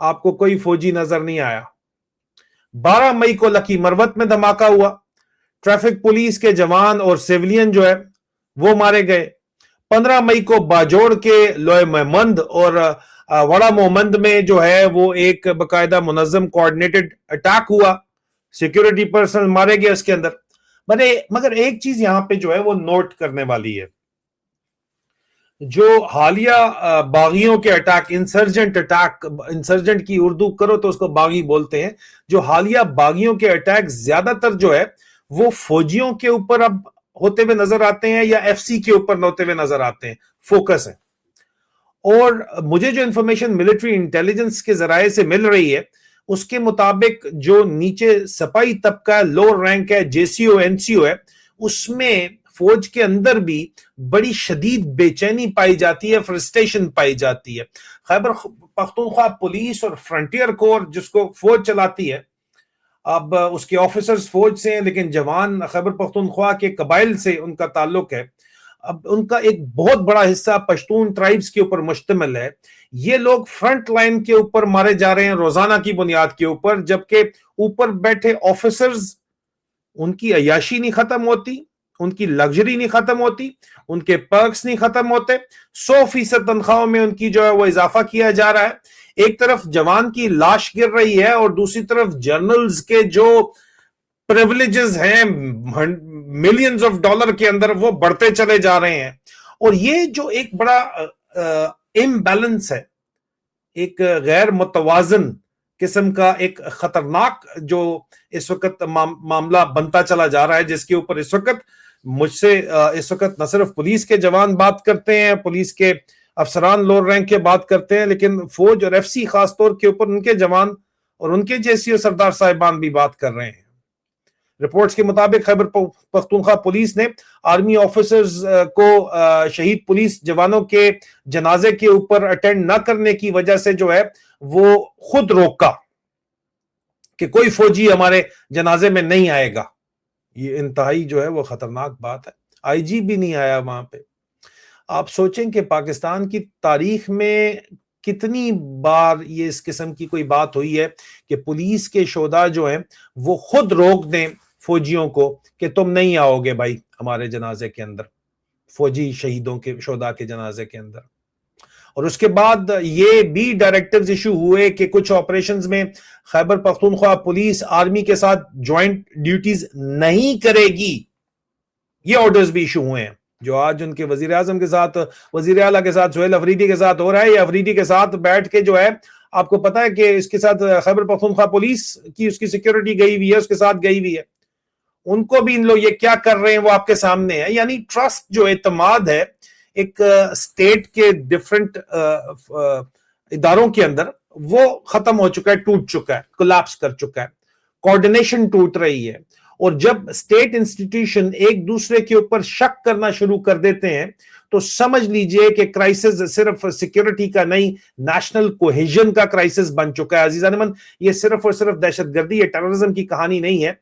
آپ کو کوئی فوجی نظر نہیں آیا. 12 مئی کو لکی مروت میں دھماکہ ہوا, ٹریفک پولیس کے جوان اور سیولین جو ہے وہ مارے گئے. 15 مئی کو باجوڑ کے لوئے محمد اور وڑا محمد میں جو ہے وہ ایک باقاعدہ منظم کوارڈینیٹڈ اٹیک ہوا, سیکیورٹی پرسنل مارے گئے اس کے اندر. مگر ایک چیز یہاں پہ جو ہے وہ نوٹ کرنے والی ہے, جو حالیہ باغیوں کے اٹیک, انسرجنٹ کی اردو کرو تو اس کو باغی بولتے ہیں, جو حالیہ باغیوں کے اٹیک زیادہ تر جو ہے وہ فوجیوں کے اوپر اب ہوتے ہوئے نظر آتے ہیں یا ایف سی کے اوپر ہوتے ہوئے نظر آتے ہیں, فوکس ہے. اور مجھے جو انفارمیشن ملٹری انٹیلیجنس کے ذرائع سے مل رہی ہے اس کے مطابق جو نیچے سپاہی طبقہ ہے, لوور رینک ہے, جے سی او این سی او ہے, اس میں فوج کے اندر بھی بڑی شدید بے چینی پائی جاتی ہے, فرسٹریشن پائی جاتی ہے. خیبر پختونخوا پولیس اور فرنٹیئر کور جس کو فوج چلاتی ہے, اب اس کے آفیسرز فوج سے ہیں لیکن جوان خیبر پختونخوا کے قبائل سے ان کا تعلق ہے. اب ان کا ایک بہت بڑا حصہ پشتون ٹرائبز کے اوپر مشتمل ہے. یہ لوگ فرنٹ لائن کے اوپر مارے جا رہے ہیں روزانہ کی بنیاد کے اوپر, جبکہ اوپر بیٹھے آفیسرز ان کی عیاشی نہیں ختم ہوتی, ان کی لگژری نہیں ختم ہوتی, ان کے پرکس نہیں ختم ہوتے. 100% تنخواہوں میں ان کی جو ہے وہ اضافہ کیا جا رہا ہے. ایک طرف جوان کی لاش گر رہی ہے اور دوسری طرف جنرلز کے جو پریولیجز ہیں ملینز آف ڈالر کے اندر وہ بڑھتے چلے جا رہے ہیں. اور یہ جو ایک بڑا امبیلنس ہے, ایک غیر متوازن قسم کا ایک خطرناک جو اس وقت معاملہ بنتا چلا جا رہا ہے, جس کے اوپر اس وقت مجھ سے اس وقت نہ صرف پولیس کے جوان بات کرتے ہیں, پولیس کے افسران لوور رینک کے بات کرتے ہیں, لیکن فوج اور ایف سی خاص طور کے اوپر ان کے جوان اور ان کے جے سی او سردار صاحبان بھی بات کر رہے ہیں. رپورٹس کے مطابق خیبر پختونخوا پولیس نے آرمی آفیسرز کو شہید پولیس جوانوں کے جنازے کے اوپر اٹینڈ نہ کرنے کی وجہ سے جو ہے وہ خود روکا کہ کوئی فوجی ہمارے جنازے میں نہیں آئے گا. یہ انتہائی جو ہے وہ خطرناک بات ہے. آئی جی بھی نہیں آیا وہاں پہ. آپ سوچیں کہ پاکستان کی تاریخ میں کتنی بار یہ اس قسم کی کوئی بات ہوئی ہے کہ پولیس کے شہداء جو ہیں وہ خود روک دیں فوجیوں کو کہ تم نہیں آؤ گے بھائی ہمارے جنازے کے اندر, فوجی شہیدوں کے شہداء کے جنازے کے اندر. اور اس کے بعد یہ بھی ڈائریکٹیوز ایشو ہوئے کہ کچھ آپریشنز میں خیبر پختونخوا پولیس آرمی کے ساتھ جوائنٹ ڈیوٹیز نہیں کرے گی. یہ آرڈرز بھی ایشو ہوئے ہیں جو آج ان کے وزیر اعظم کے ساتھ, وزیر اعلیٰ کے ساتھ, سہیل افریدی کے ساتھ ہو رہا ہے. یہ افریدی کے ساتھ بیٹھ کے جو ہے آپ کو پتا ہے کہ اس کے ساتھ خیبر پختونخوا پولیس کی اس کی سیکیورٹی گئی ہوئی ہے, اس کے ساتھ گئی ہوئی ہے. ان کو بھی ان لوگ یہ کیا کر رہے ہیں وہ آپ کے سامنے ہے. یعنی ٹرسٹ جو اعتماد ہے ایک اسٹیٹ کے ڈیفرنٹ اداروں کے اندر وہ ختم ہو چکا ہے, ٹوٹ چکا ہے, کولیپس کر چکا ہے. کوارڈینیشن ٹوٹ رہی ہے. اور جب اسٹیٹ انسٹیٹیوشن ایک دوسرے کے اوپر شک کرنا شروع کر دیتے ہیں تو سمجھ لیجئے کہ کرائسس صرف سیکیورٹی کا نہیں, نیشنل کوہیژن کا کرائسس بن چکا ہے. عزیزان من, یہ صرف اور صرف دہشت گردی یا ٹیررزم کی کہانی نہیں ہے.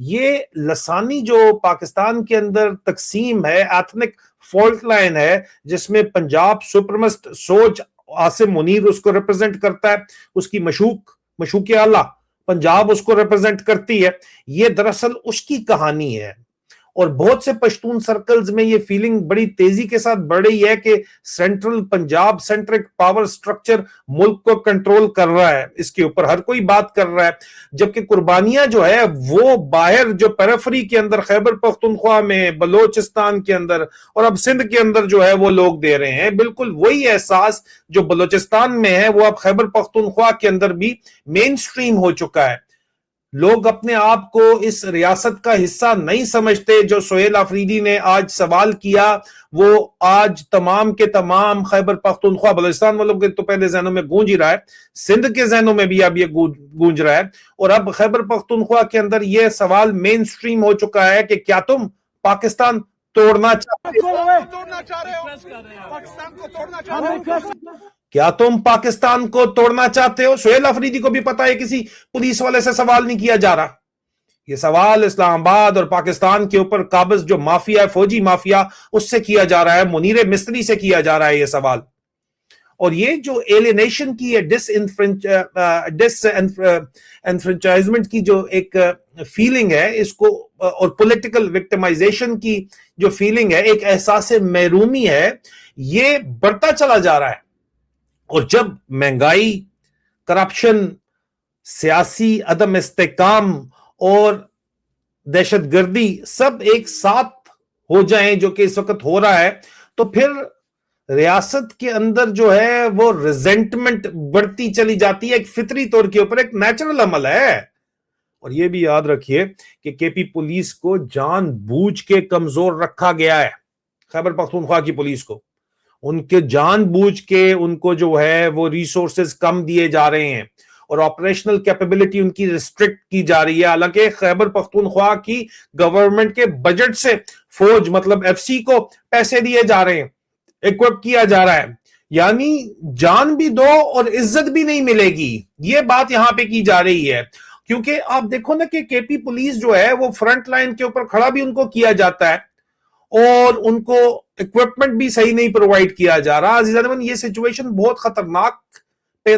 یہ لسانی جو پاکستان کے اندر تقسیم ہے, ایتھنک فالٹ لائن ہے, جس میں پنجاب سپرمسٹ سوچ عاصم منیر اس کو ریپرزینٹ کرتا ہے, اس کی مشوق اعلیٰ پنجاب اس کو ریپرزینٹ کرتی ہے. یہ دراصل اس کی کہانی ہے. اور بہت سے پشتون سرکلز میں یہ فیلنگ بڑی تیزی کے ساتھ بڑھ رہی ہے کہ central Punjab centric power structure ملک کو کنٹرول کر رہا ہے, اس کے اوپر ہر کوئی بات کر رہا ہے. جبکہ قربانیاں جو ہے وہ باہر جو پیریفری کے اندر خیبر پختونخوا میں, بلوچستان کے اندر اور اب سندھ کے اندر جو ہے وہ لوگ دے رہے ہیں. بالکل وہی احساس جو بلوچستان میں ہے وہ اب خیبر پختونخوا کے اندر بھی مین سٹریم ہو چکا ہے. لوگ اپنے آپ کو اس ریاست کا حصہ نہیں سمجھتے. جو سہیل آفریدی نے آج سوال کیا وہ آج تمام کے تمام خیبر پختونخوا بلوچستان والوں کے تو پہلے ذہنوں میں گونج ہی رہا ہے, سندھ کے ذہنوں میں بھی اب یہ گونج رہا ہے. اور اب خیبر پختونخوا کے اندر یہ سوال مین سٹریم ہو چکا ہے کہ کیا تم پاکستان توڑنا چاہتے ہو, کیا تم پاکستان کو توڑنا چاہتے ہو؟ سہیل آفریدی کو بھی پتا ہے کسی پولیس والے سے سوال نہیں کیا جا رہا. یہ سوال اسلام آباد اور پاکستان کے اوپر قابض جو مافیا ہے, فوجی مافیا, اس سے کیا جا رہا ہے, منیر مستری سے کیا جا رہا ہے یہ سوال. اور یہ جو ایلینیشن کی ہے ڈس انفرنچائزمنٹ کی جو ایک فیلنگ ہے اس کو اور پولیٹیکل وکٹمائزیشن کی جو فیلنگ ہے ایک احساس محرومی ہے یہ بڑھتا چلا جا رہا ہے. اور جب مہنگائی کرپشن سیاسی عدم استحکام اور دہشت گردی سب ایک ساتھ ہو جائیں جو کہ اس وقت ہو رہا ہے تو پھر ریاست کے اندر جو ہے وہ ریزنٹمنٹ بڑھتی چلی جاتی ہے. ایک فطری طور کے اوپر ایک نیچرل عمل ہے. اور یہ بھی یاد رکھیے کہ کے پی پولیس کو جان بوجھ کے کمزور رکھا گیا ہے. خیبر پختونخوا کی پولیس کو ان کے جان بوجھ کے ان کو جو ہے وہ ریسورسز کم دیے جا رہے ہیں اور آپریشنل کیپیبلٹی ان کی ریسٹرکٹ کی جا رہی ہے. حالانکہ خیبر پختونخوا کی گورنمنٹ کے بجٹ سے فوج مطلب ایف سی کو پیسے دیے جا رہے ہیں, ایکوپ کیا جا رہا ہے. یعنی جان بھی دو اور عزت بھی نہیں ملے گی, یہ بات یہاں پہ کی جا رہی ہے. کیونکہ آپ دیکھو نا کہ کے پی پولیس جو ہے وہ فرنٹ لائن کے اوپر کھڑا بھی ان کو کیا جاتا ہے اور ان کو ایکوپمنٹ بھی صحیح نہیں پرووائڈ کیا جا رہا. عزیزان یہ سچویشن بہت خطرناک پہ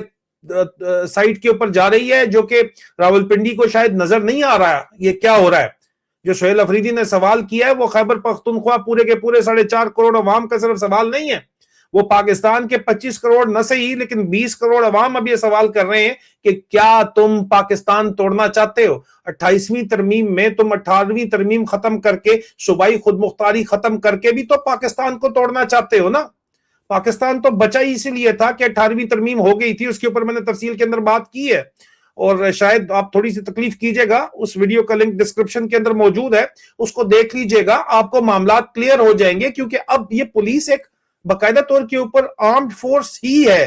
سائٹ کے اوپر جا رہی ہے جو کہ راولپنڈی کو شاید نظر نہیں آ رہا یہ کیا ہو رہا ہے. جو سہیل افریدی نے سوال کیا ہے وہ خیبر پختونخوا پورے کے پورے 4.5 کروڑ عوام کا صرف سوال نہیں ہے, وہ پاکستان کے 25 کروڑ نہ صحیح لیکن 20 کروڑ عوام اب یہ سوال کر رہے ہیں کہ کیا تم پاکستان توڑنا چاہتے ہو. 28ویں ترمیم میں تم 18ویں ترمیم ختم کر کے صوبائی خود مختاری ختم کر کے بھی تو پاکستان کو توڑنا چاہتے ہو نا. پاکستان تو بچا ہی اسی لیے تھا کہ 18ویں ترمیم ہو گئی تھی, اس کے اوپر میں نے تفصیل کے اندر بات کی ہے اور شاید آپ تھوڑی سی تکلیف کیجئے گا, اس ویڈیو کا لنک ڈسکرپشن کے اندر موجود ہے, اس کو دیکھ لیجئے گا, آپ کو معاملات کلیئر ہو جائیں گے. کیونکہ اب یہ پولیس ایک باقاعدہ طور کے اوپر آرمڈ فورس ہی ہے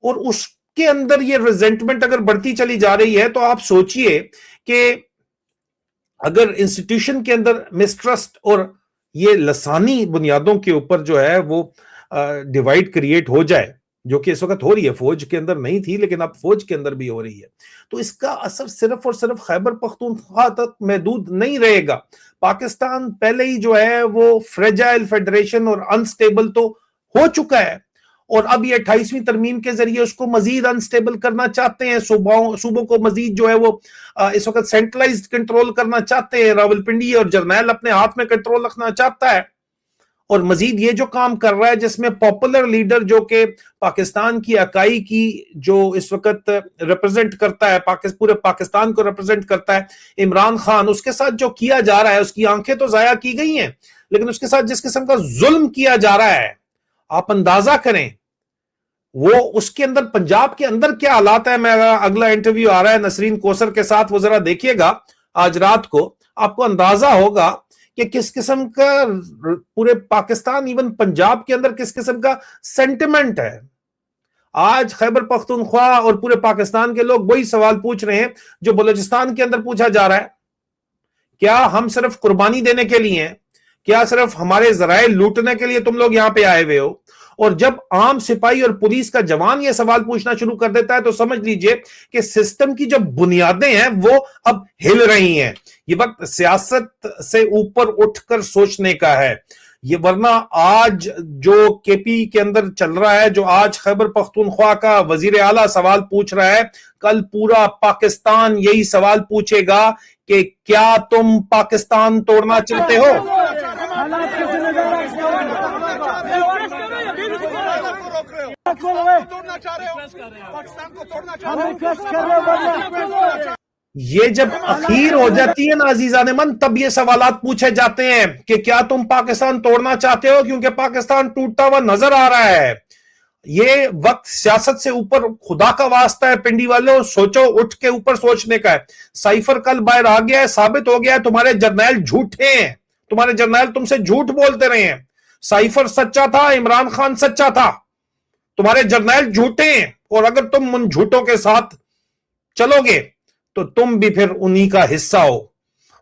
اور اس کے اندر یہ ریزنٹمنٹ اگر بڑھتی چلی جا رہی ہے تو آپ سوچئے کہ اگر انسٹیٹیوشن کے اندر مسٹرسٹ اور یہ لسانی بنیادوں کے اوپر جو ہے وہ ڈیوائیڈ کریٹ ہو جائے جو کہ اس وقت ہو رہی ہے, فوج کے اندر نہیں تھی لیکن اب فوج کے اندر بھی ہو رہی ہے, تو اس کا اثر صرف اور صرف خیبر پختونخوا تک محدود نہیں رہے گا. پاکستان پہلے ہی جو ہے وہ فریجائل فیڈریشن اور انسٹیبل تو ہو چکا ہے اور اب یہ 28ویں ترمیم کے ذریعے اس کو مزید انسٹیبل کرنا چاہتے ہیں. صوبوں کو مزید جو ہے وہ اس وقت سینٹرلائزڈ کنٹرول کرنا چاہتے ہیں. راولپنڈی اور جرنیل اپنے ہاتھ میں کنٹرول رکھنا چاہتا ہے اور مزید یہ جو کام کر رہا ہے جس میں پاپولر لیڈر جو کہ پاکستان کی اکائی کی جو اس وقت ریپرزنٹ کرتا ہے, پورے پاکستان کو ریپرزنٹ کرتا ہے عمران خان, اس کے ساتھ جو کیا جا رہا ہے اس کی آنکھیں تو ضائع کی گئی ہیں لیکن اس کے ساتھ جس قسم کا ظلم کیا جا رہا ہے آپ اندازہ کریں وہ اس کے اندر پنجاب کے اندر کیا حالات ہے. میں اگلا انٹرویو آ رہا ہے نسرین کوثر کے ساتھ, وہ ذرا دیکھیے گا آج رات کو, آپ کو اندازہ ہوگا کہ کس قسم کا پورے پاکستان ایون پنجاب کے اندر کس قسم کا سینٹیمنٹ ہے. آج خیبر پختونخوا اور پورے پاکستان کے لوگ وہی سوال پوچھ رہے ہیں جو بلوچستان کے اندر پوچھا جا رہا ہے, کیا ہم صرف قربانی دینے کے لیے ہیں, کیا صرف ہمارے ذرائع لوٹنے کے لیے تم لوگ یہاں پہ آئے ہوئے ہو. اور جب عام سپاہی اور پولیس کا جوان یہ سوال پوچھنا شروع کر دیتا ہے تو سمجھ لیجئے کہ سسٹم کی جو بنیادیں ہیں وہ اب ہل رہی ہیں. یہ وقت سیاست سے اوپر اٹھ کر سوچنے کا ہے. یہ ورنہ آج جو کے پی کے اندر چل رہا ہے, جو آج خیبر پختونخوا کا وزیر اعلیٰ سوال پوچھ رہا ہے, کل پورا پاکستان یہی سوال پوچھے گا کہ کیا تم پاکستان توڑنا چاہتے ہو. یہ جب اخیر ہو جاتی ہے نا عزیزان من, تب یہ سوالات پوچھے جاتے ہیں کہ کیا تم پاکستان توڑنا چاہتے ہو, کیونکہ پاکستان ٹوٹتا ہوا نظر آ رہا ہے. یہ وقت سیاست سے اوپر خدا کا واسطہ ہے پنڈی والوں, سوچو, اٹھ کے اوپر سوچنے کا ہے. سائفر کل باہر آ گیا ہے, ثابت ہو گیا ہے تمہارے جرنیل جھوٹے ہیں, تمہارے جرنیل تم سے جھوٹ بولتے رہے ہیں. سائفر سچا تھا, عمران خان سچا تھا, تمہارے جرنیل جھوٹے ہیں, اور اگر تم ان جھوٹوں کے ساتھ چلو گے تو تم بھی پھر انہی کا حصہ ہو.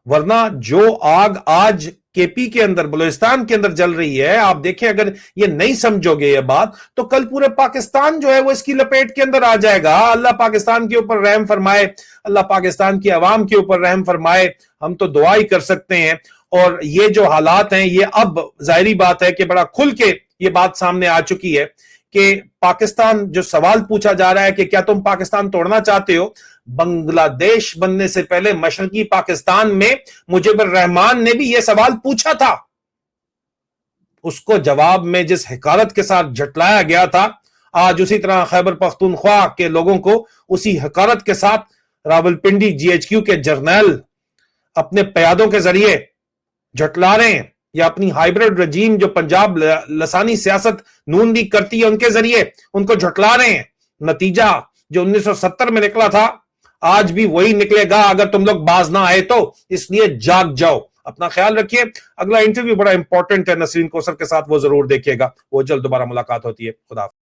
ورنہ جو آگ آج کے پی کے اندر بلوچستان کے اندر جل رہی ہے, آپ دیکھیں اگر یہ نہیں سمجھو گے یہ بات تو کل پورے پاکستان جو ہے وہ اس کی لپیٹ کے اندر آ جائے گا. اللہ پاکستان کے اوپر رحم فرمائے, اللہ پاکستان کی عوام کے اوپر رحم فرمائے, ہم تو دعا ہی کر سکتے ہیں. اور یہ جو حالات ہیں یہ اب ظاہری بات ہے کہ بڑا کھل کے یہ بات سامنے آ چکی ہے کہ پاکستان جو سوال پوچھا جا رہا ہے کہ کیا تم پاکستان توڑنا چاہتے ہو، بنگلہ دیش بننے سے پہلے مشرقی پاکستان میں مجیب الرحمان نے بھی یہ سوال پوچھا تھا. اس کو جواب میں جس حقارت کے ساتھ جھٹلایا گیا تھا، آج اسی طرح خیبر پختونخوا کے لوگوں کو اسی حقارت کے ساتھ راولپنڈی جی ایچ کیو کے جرنیل اپنے پیادوں کے ذریعے جھٹلا رہے ہیں، یا اپنی ہائیبرڈ رجیم جو پنجاب لسانی سیاست نون لیگ کرتی ہے ان کے ذریعے ان کو جھٹلا رہے ہیں. نتیجہ جو 1970 میں نکلا تھا آج بھی وہی نکلے گا اگر تم لوگ باز نہ آئے تو. اس لیے جاگ جاؤ. اپنا خیال رکھیے. اگلا انٹرویو بڑا امپورٹنٹ ہے نسرین کوثر کے ساتھ، وہ ضرور دیکھیے گا. وہ جلد دوبارہ ملاقات ہوتی ہے. خدا حافظ.